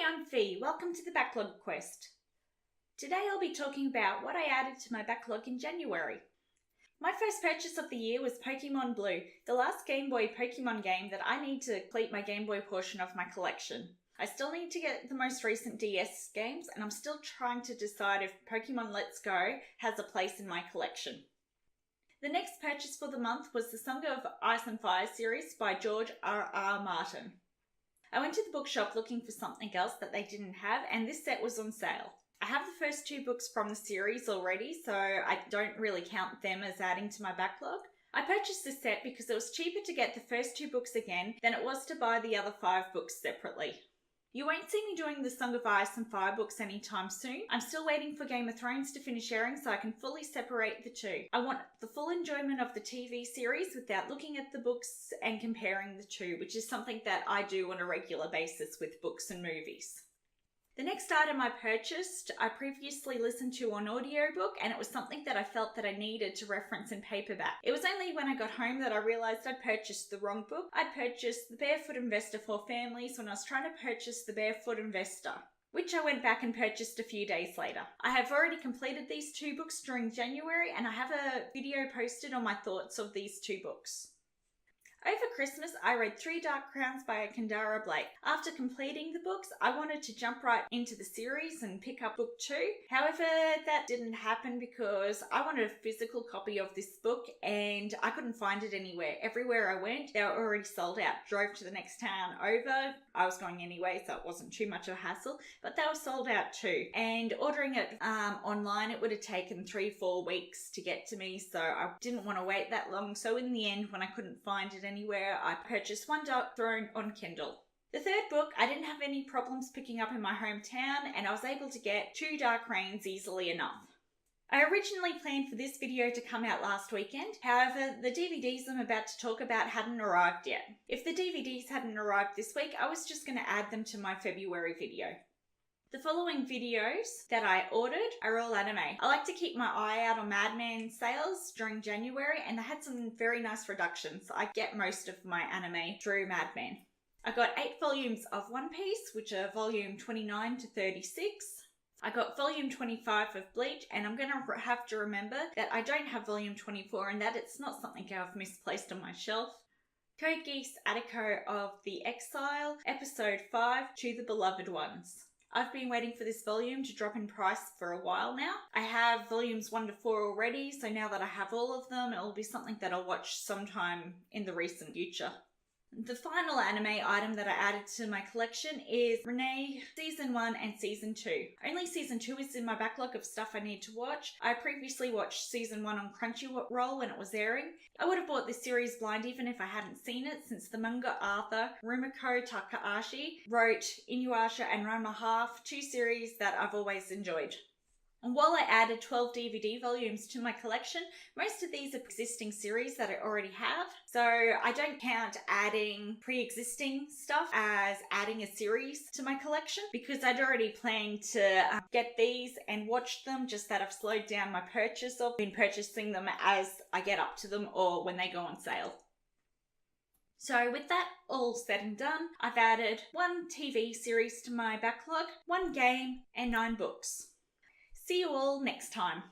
I'm Fee. Welcome to the Backlog quest. Today I'll be talking about what I added to my backlog in January. My first purchase of the year was Pokemon Blue, the last Game Boy Pokemon game that I need to complete my Game Boy portion of my collection. I still need to get the most recent DS games, and I'm still trying to decide if Pokemon Let's Go has a place in my collection. The next purchase for the month was the Song of Ice and Fire series by George R.R. Martin. I went to the bookshop looking for something else that they didn't have, and this set was on sale. I have the first two books from the series already, so I don't really count them as adding to my backlog. I purchased this set because it was cheaper to get the first two books again than it was to buy the other 5 books separately. You won't see me doing the Song of Ice and Fire books anytime soon. I'm still waiting for Game of Thrones to finish airing so I can fully separate the two. I want the full enjoyment of the TV series without looking at the books and comparing the two, which is something that I do on a regular basis with books and movies. The next item I purchased, I previously listened to on audiobook, and it was something that I felt that I needed to reference in paperback. It was only when I got home that I realised I'd purchased the wrong book. I'd purchased The Barefoot Investor for Families when I was trying to purchase The Barefoot Investor, which I went back and purchased a few days later. I have already completed these 2 books during January, and I have a video posted on my thoughts of these 2 books. Over Christmas, I read 3 Dark Crowns by Kendara Blake. After completing the books, I wanted to jump right into the series and pick up book 2. However, that didn't happen because I wanted a physical copy of this book and I couldn't find it anywhere. Everywhere I went, they were already sold out. Drove to the next town over. I was going anyway, so it wasn't too much of a hassle, but they were sold out too. And ordering it online, it would have taken 3-4 weeks to get to me, so I didn't want to wait that long. So in the end, when I couldn't find it anywhere, I purchased One Dark Throne on Kindle. The third book, I didn't have any problems picking up in my hometown, and I was able to get 2 Dark Reigns easily enough. I originally planned for this video to come out last weekend, however, the DVDs I'm about to talk about hadn't arrived yet. If the DVDs hadn't arrived this week, I was just going to add them to my February video. The following videos that I ordered are all anime. I like to keep my eye out on Mad Men sales during January, and they had some very nice reductions. I get most of my anime through Mad Men. I got 8 volumes of One Piece, which are volume 29 to 36. I got volume 25 of Bleach, and I'm going to have to remember that I don't have volume 24 and that it's not something I've misplaced on my shelf. Code Geass Attico of The Exile, episode 5, To the Beloved Ones. I've been waiting for this volume to drop in price for a while now. I have volumes 1 to 4 already, so now that I have all of them, it will be something that I'll watch sometime in the recent future. The final anime item that I added to my collection is Renee Season 1 and Season 2. Only Season 2 is in my backlog of stuff I need to watch. I previously watched Season 1 on Crunchyroll when it was airing. I would have bought this series blind even if I hadn't seen it, since the manga author Rumiko Takahashi wrote Inuyasha and Ranma Half, 2 series that I've always enjoyed. And while I added 12 DVD volumes to my collection, most of these are existing series that I already have. So I don't count adding pre-existing stuff as adding a series to my collection, because I'd already planned to get these and watch them, just that I've slowed down my purchase of been purchasing them as I get up to them or when they go on sale. So with that all said and done, I've added 1 TV series to my backlog, 1 game, and 9 books. See you all next time.